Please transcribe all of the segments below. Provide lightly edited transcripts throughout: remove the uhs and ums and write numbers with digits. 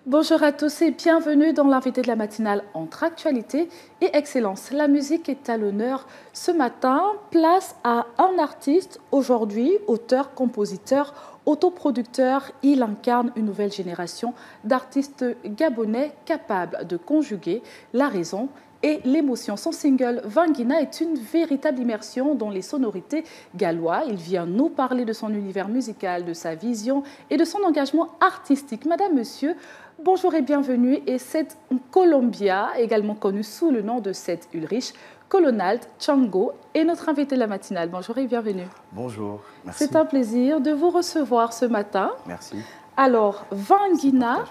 Bonjour à tous et bienvenue dans l'invité de la matinale entre actualité et excellence. La musique est à l'honneur ce matin. Place à un artiste aujourd'hui, auteur, compositeur, autoproducteur. Il incarne une nouvelle génération d'artistes gabonais capables de conjuguer la raison et l'émotion. Son single Vangina est une véritable immersion dans les sonorités gallois. Il vient nous parler de son univers musical, de sa vision et de son engagement artistique. Madame, monsieur, bonjour et bienvenue. Et c'est Colombia, également connu sous le nom de Seth Ulrich, Colonald Chango, est notre invité de la matinale. Bonjour et bienvenue. Bonjour, merci. C'est un plaisir de vous recevoir ce matin. Merci. Alors, Vangina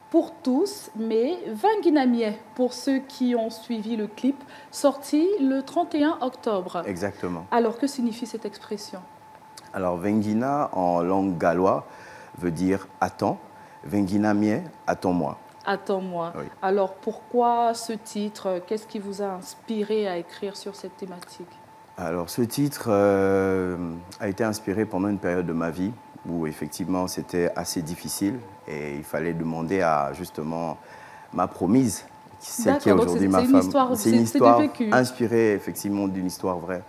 pour tous, mais Vangina Mie pour ceux qui ont suivi le clip sorti le 31 octobre. Exactement. Alors, que signifie cette expression? Alors, Vangina en langue gallois veut dire « attends ». Vangina Mie, attends-moi. Attends-moi. Oui. Alors, pourquoi ce titre? Qu'est-ce qui vous a inspiré à écrire sur cette thématique? Alors, ce titre a été inspiré pendant une période de ma vie où effectivement c'était assez difficile et il fallait demander à justement ma promise, celle qui est aujourd'hui ma femme. C'est une histoire inspirée effectivement d'une histoire vraie.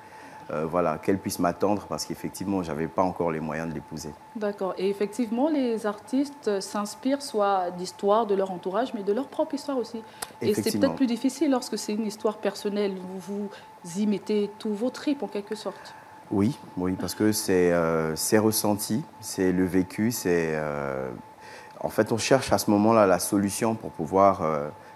Voilà, qu'elle puisse m'attendre parce qu'effectivement, je n'avais pas encore les moyens de l'épouser. D'accord. Et effectivement, les artistes s'inspirent soit d'histoires de leur entourage, mais de leur propre histoire aussi. Et c'est peut-être plus difficile lorsque c'est une histoire personnelle, vous y mettez tous vos tripes en quelque sorte. Oui, oui, parce que c'est ressenti, c'est le vécu, en fait, on cherche à ce moment-là la solution pour pouvoir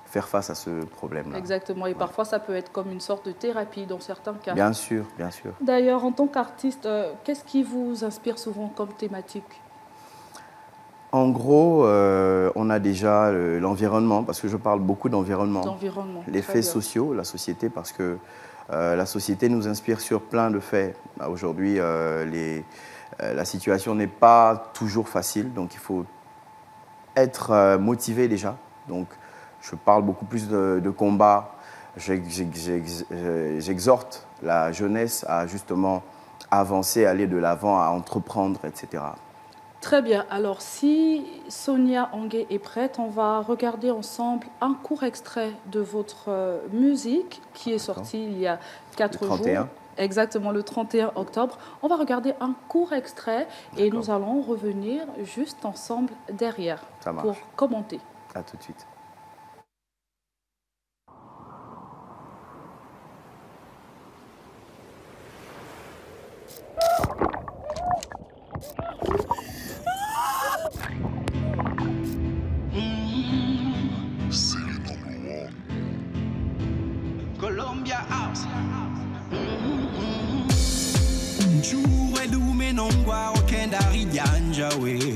faire face à ce problème-là. Exactement, et parfois ça peut être comme une sorte de thérapie dans certains cas. Bien sûr, bien sûr. D'ailleurs, en tant qu'artiste, qu'est-ce qui vous inspire souvent comme thématique? En gros, on a déjà l'environnement, parce que je parle beaucoup d'environnement. Les faits sociaux, la société, parce que la société nous inspire sur plein de faits. Aujourd'hui, la situation n'est pas toujours facile, donc il faut être motivé déjà. Donc, je parle beaucoup plus de combat. J'exhorte la jeunesse à justement avancer, aller de l'avant, à entreprendre, etc. Très bien. Alors, si Sonia Angué est prête, on va regarder ensemble un court extrait de votre musique qui est sorti il y a 4 jours. Exactement, le 31 octobre. On va regarder un court extrait et nous allons revenir juste ensemble derrière pour commenter. À tout de suite. Colombia House. Chouwe dume nongwa okenda rijanja we.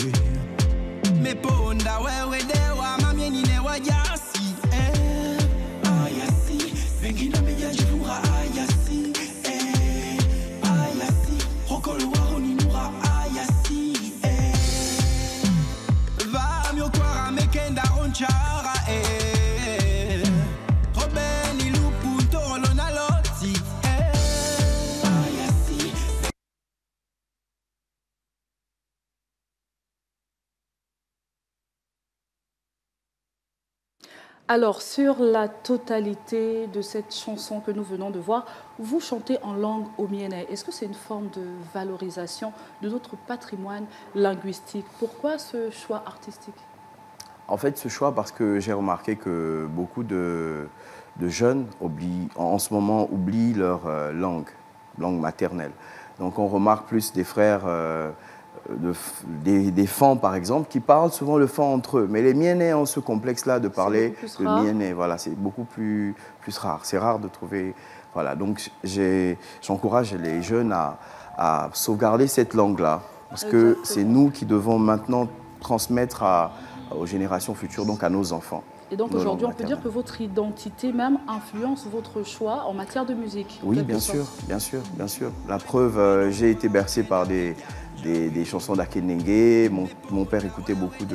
Me ponda wewe dewa mamieni ne wajasi. Ayasi, vengina mejaji fura ayasi. Ayasi, hokolo waroni nura ayasi. Va mio kwara mekenda onchara Alors, sur la totalité de cette chanson que nous venons de voir, vous chantez en langue omienais. Est-ce que c'est une forme de valorisation de notre patrimoine linguistique? Pourquoi ce choix artistique? En fait, ce choix parce que j'ai remarqué que beaucoup de jeunes en ce moment oublient leur langue maternelle. Donc on remarque plus des frères, des fans par exemple, qui parlent souvent le fan entre eux. Mais les Mienais ont ce complexe-là de parler le Mienais. Voilà, c'est beaucoup plus rare. C'est rare de trouver. Voilà, donc j'encourage les jeunes à sauvegarder cette langue-là. Parce que c'est nous qui devons maintenant transmettre aux générations futures, donc à nos enfants. Et donc aujourd'hui, on peut dire que votre identité même influence votre choix en matière de musique. Oui, bien sûr, bien sûr, bien sûr. La preuve, j'ai été bercé par des chansons d'Akenenge. Mon père écoutait beaucoup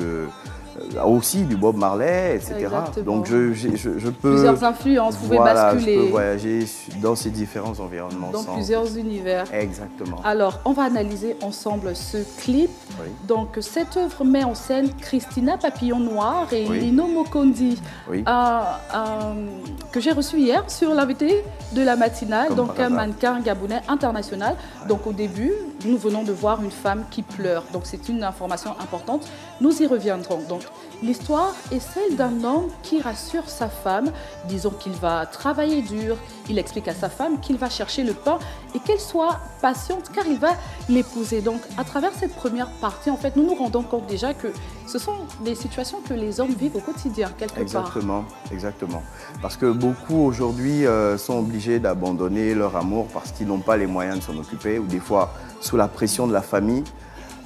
aussi du Bob Marley, etc. Exactement. Donc je peux... Plusieurs influences, vous pouvez basculer. Je peux voyager dans ces différents environnements. Dans plusieurs univers. Exactement. Alors, on va analyser ensemble ce clip. Oui. Donc, cette œuvre met en scène Christina Papillon Noir et Lino Mokondi, que j'ai reçu hier sur l'invité de la matinale, donc un mannequin gabonais international. Donc, au début, nous venons de voir une femme qui pleure. Donc, c'est une information importante. Nous y reviendrons. Donc, l'histoire est celle d'un homme qui rassure sa femme, disons qu'il va travailler dur. Il explique à sa femme qu'il va chercher le pain et qu'elle soit patiente car il va l'épouser. Donc, à travers cette première partie, en fait, nous nous rendons compte déjà que ce sont des situations que les hommes vivent au quotidien, quelque part. Exactement, exactement. Parce que beaucoup aujourd'hui sont obligés d'abandonner leur amour parce qu'ils n'ont pas les moyens de s'en occuper ou des fois, sous la pression de la famille,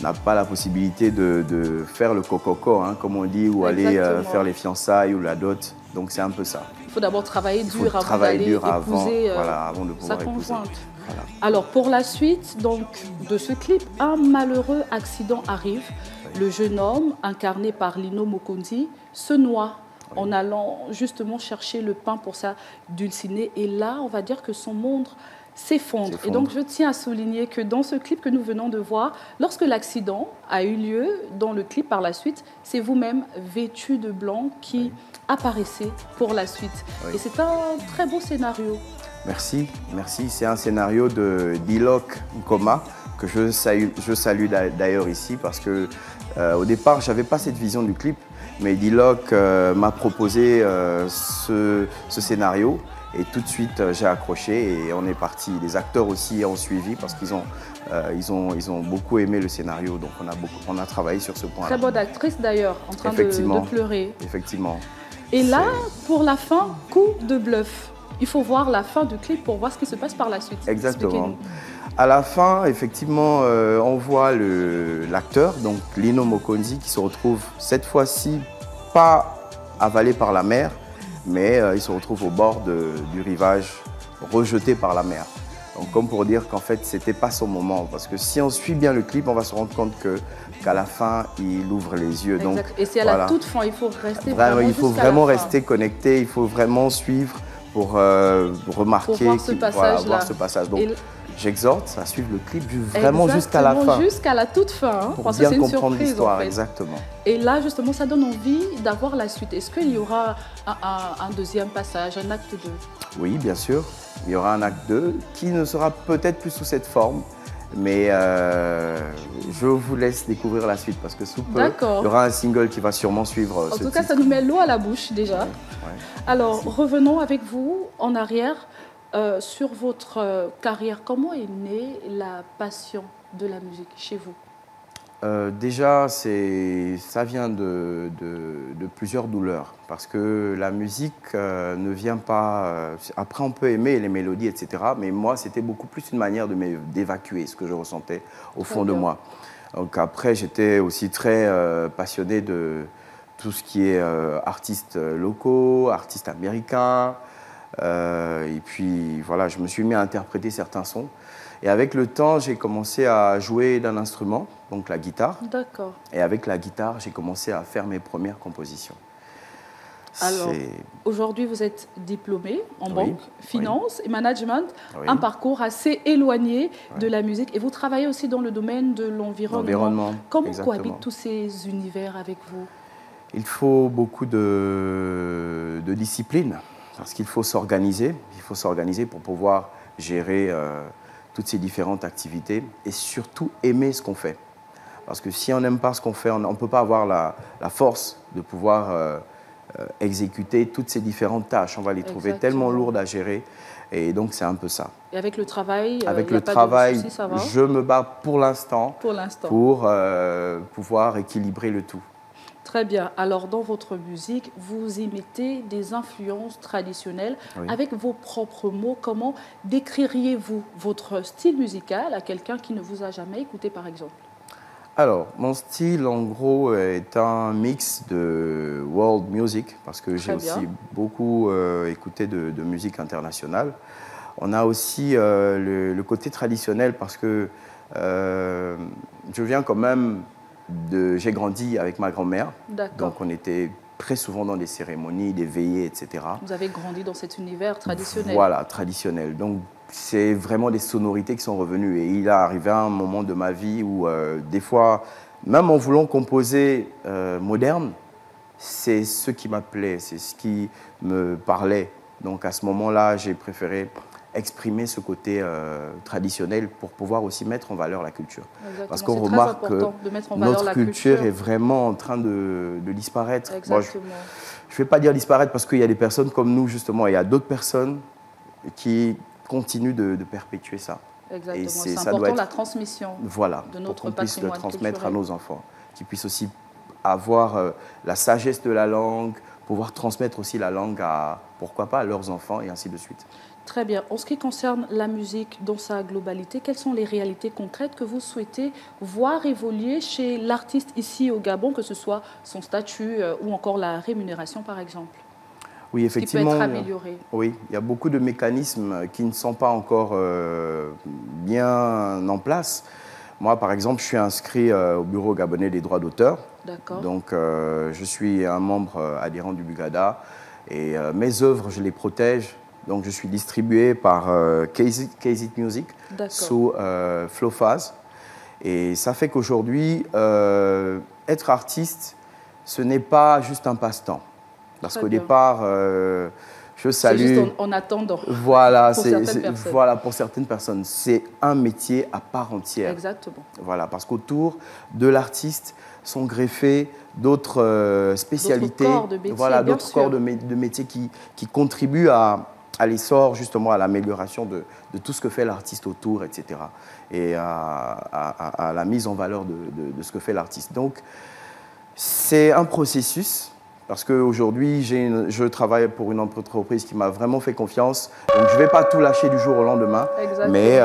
n'a pas la possibilité de faire le cococo, hein, comme on dit, ou aller faire les fiançailles ou la dot. Donc c'est un peu ça. Il faut d'abord travailler dur avant d'aller épouser avant de pouvoir sa conjointe. Voilà. Alors pour la suite donc, de ce clip, un malheureux accident arrive. Oui. Le jeune homme, incarné par Lino Mokondi, se noie en allant justement chercher le pain pour sa dulcinée. Et là, on va dire que son monde s'effondre. Et donc, je tiens à souligner que dans ce clip que nous venons de voir, lorsque l'accident a eu lieu, dans le clip par la suite, c'est vous-même vêtu de blanc qui apparaissez pour la suite. Et c'est un très beau scénario. Merci, merci. C'est un scénario de Dilok Nkoma que je salue d'ailleurs ici parce que au départ, je n'avais pas cette vision du clip, mais Dilok m'a proposé ce scénario. Et tout de suite, j'ai accroché et on est parti. Les acteurs aussi ont suivi parce qu'ils ont beaucoup aimé le scénario. Donc, on a travaillé sur ce point-là. Très bonne actrice d'ailleurs, en train de pleurer. Effectivement. Et là, pour la fin, coup de bluff. Il faut voir la fin du clip pour voir ce qui se passe par la suite. Exactement. À la fin, effectivement, on voit l'acteur, donc Lino Mokondi, qui se retrouve cette fois-ci pas avalé par la mer, mais il se retrouve au bord du rivage, rejeté par la mer. Donc comme pour dire qu'en fait, c'était pas son moment. Parce que si on suit bien le clip, on va se rendre compte qu'à la fin, il ouvre les yeux. Donc, et c'est à la toute fin, il faut rester il faut vraiment rester connecté, il faut vraiment suivre pour remarquer, pour voir ce passage. Donc, j'exhorte à suivre le clip vraiment jusqu'à la fin. Jusqu'à la toute fin, hein, pour parce bien que c'est une comprendre surprise. l'histoire, en fait. Exactement. Et là, justement, ça donne envie d'avoir la suite. Est-ce qu'il y aura un deuxième passage, un acte 2? Oui, bien sûr. Il y aura un acte 2 qui ne sera peut-être plus sous cette forme. Mais je vous laisse découvrir la suite parce que sous peu, il y aura un single qui va sûrement suivre ce titre. En tout cas, ça nous met l'eau à la bouche déjà. Alors, revenons avec vous en arrière sur votre carrière. Comment est née la passion de la musique chez vous? Déjà, ça vient de plusieurs douleurs parce que la musique ne vient pas... après, on peut aimer les mélodies, etc. Mais moi, c'était beaucoup plus une manière d'évacuer ce que je ressentais au fond de moi. Donc après, j'étais aussi très passionné de tout ce qui est artistes locaux, artistes américains. Et puis, voilà, je me suis mis à interpréter certains sons. Et avec le temps, j'ai commencé à jouer d'un instrument, donc la guitare. D'accord. Et avec la guitare, j'ai commencé à faire mes premières compositions. Alors, aujourd'hui, vous êtes diplômé en banque, finance et management, un parcours assez éloigné de la musique. Et vous travaillez aussi dans le domaine de l'environnement. Comment cohabitent tous ces univers avec vous? Il faut beaucoup de discipline, parce qu'il faut s'organiser. Il faut s'organiser pour pouvoir gérer toutes ces différentes activités et surtout aimer ce qu'on fait. Parce que si on n'aime pas ce qu'on fait, on ne peut pas avoir la force de pouvoir exécuter toutes ces différentes tâches. On va les trouver tellement lourdes à gérer et donc c'est un peu ça. Et avec le travail, ça va? Je me bats pour l'instant pour pouvoir équilibrer le tout. Très bien. Alors, dans votre musique, vous y mettez des influences traditionnelles avec vos propres mots. Comment décririez-vous votre style musical à quelqu'un qui ne vous a jamais écouté, par exemple? Alors, mon style, en gros, est un mix de world music, parce que j'ai aussi beaucoup écouté de musique internationale. On a aussi le côté traditionnel, parce que je viens quand même j'ai grandi avec ma grand-mère. D'accord. Donc, on était très souvent dans des cérémonies, des veillées, etc. Vous avez grandi dans cet univers traditionnel. Voilà, traditionnel. Donc, c'est vraiment des sonorités qui sont revenues. Et il est arrivé un moment de ma vie où, des fois, même en voulant composer moderne, c'est ce qui m'appelait, c'est ce qui me parlait. Donc, à ce moment-là, j'ai préféré exprimer ce côté traditionnel pour pouvoir aussi mettre en valeur la culture. Exactement. Parce qu'on remarque que notre culture est vraiment en train de disparaître. Exactement. Bon, je ne vais pas dire disparaître parce qu'il y a des personnes comme nous, justement, il y a d'autres personnes qui continuent de perpétuer ça. Exactement. C'est important la transmission de notre pour qu'on puisse le transmettre culturel à nos enfants, qu'ils puissent aussi avoir la sagesse de la langue, pouvoir transmettre aussi la langue à, pourquoi pas, à leurs enfants et ainsi de suite. Très bien. En ce qui concerne la musique dans sa globalité, quelles sont les réalités concrètes que vous souhaitez voir évoluer chez l'artiste ici au Gabon, que ce soit son statut ou encore la rémunération, par exemple? Oui, effectivement. Qui peut être amélioré. Oui, il y a beaucoup de mécanismes qui ne sont pas encore bien en place. Moi, par exemple, je suis inscrit au Bureau gabonais des droits d'auteur. D'accord. Donc, je suis un membre adhérent du Bugada et mes œuvres, je les protège. Donc, je suis distribué par KZ Music sous Flowphase. Et ça fait qu'aujourd'hui, être artiste, ce n'est pas juste un passe-temps. Parce qu'au départ, je salue... C'est juste en attendant. Voilà, pour certaines personnes. C'est un métier à part entière. Exactement. Voilà, parce qu'autour de l'artiste sont greffés d'autres spécialités. D'autres corps de métier qui contribuent à l'essor, justement, à l'amélioration de tout ce que fait l'artiste autour, etc. Et à la mise en valeur de ce que fait l'artiste. Donc, c'est un processus, parce qu'aujourd'hui, je travaille pour une entreprise qui m'a vraiment fait confiance. Donc, je ne vais pas tout lâcher du jour au lendemain. Exactement. Mais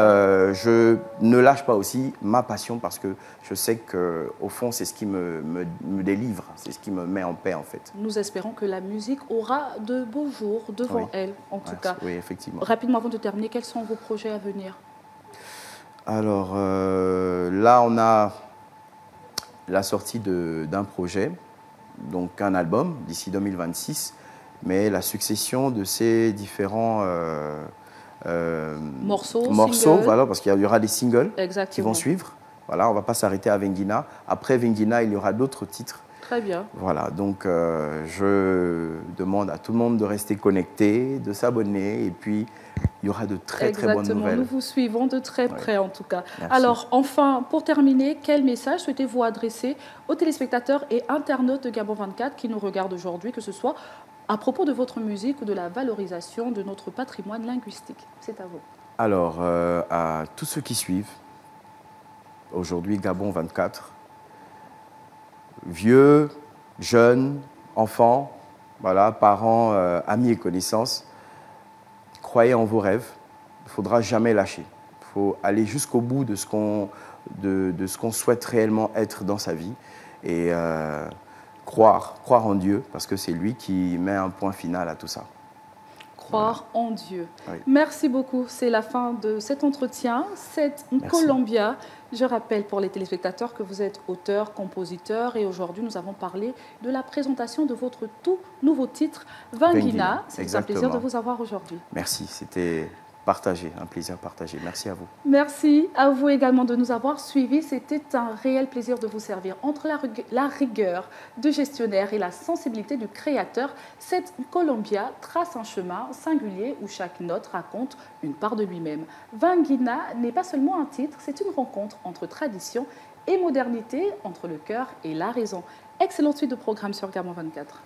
je ne lâche pas aussi ma passion, parce que je sais qu'au fond, c'est ce qui me délivre, c'est ce qui me met en paix, en fait. Nous espérons que la musique aura de beaux jours devant elle, en tout cas. Oui, effectivement. Rapidement, avant de terminer, quels sont vos projets à venir? Alors, là, on a la sortie d'un projet, donc un album d'ici 2026, mais la succession de ces différents morceaux, voilà, parce qu'il y aura des singles qui vont suivre. Voilà, on ne va pas s'arrêter à Vengina. Après Vengina, il y aura d'autres titres. Très bien. Voilà, donc je demande à tout le monde de rester connecté, de s'abonner, et puis il y aura de très bonnes nouvelles. Nous vous suivons de très près, en tout cas. Merci. Alors, enfin, pour terminer, quel message souhaitez-vous adresser aux téléspectateurs et internautes de Gabon 24 qui nous regardent aujourd'hui, que ce soit à propos de votre musique ou de la valorisation de notre patrimoine linguistique? C'est à vous. Alors, à tous ceux qui suivent, aujourd'hui Gabon 24, vieux, jeunes, enfants, voilà, parents, amis et connaissances, croyez en vos rêves. Il ne faudra jamais lâcher. Il faut aller jusqu'au bout de ce qu'on souhaite réellement être dans sa vie et croire en Dieu, parce que c'est lui qui met un point final à tout ça. Croire en Dieu. Oui. Merci beaucoup. C'est la fin de cet entretien. C'est Columbia. Je rappelle pour les téléspectateurs que vous êtes auteur, compositeur, et aujourd'hui nous avons parlé de la présentation de votre tout nouveau titre, Vengina. C'est un plaisir de vous avoir aujourd'hui. Merci, c'était un plaisir partagé. Merci à vous. Merci à vous également de nous avoir suivis. C'était un réel plaisir de vous servir. Entre la rigueur du gestionnaire et la sensibilité du créateur, cette Columbia trace un chemin singulier où chaque note raconte une part de lui-même. Vengina n'est pas seulement un titre, c'est une rencontre entre tradition et modernité, entre le cœur et la raison. Excellente suite de programme sur Gabon 24.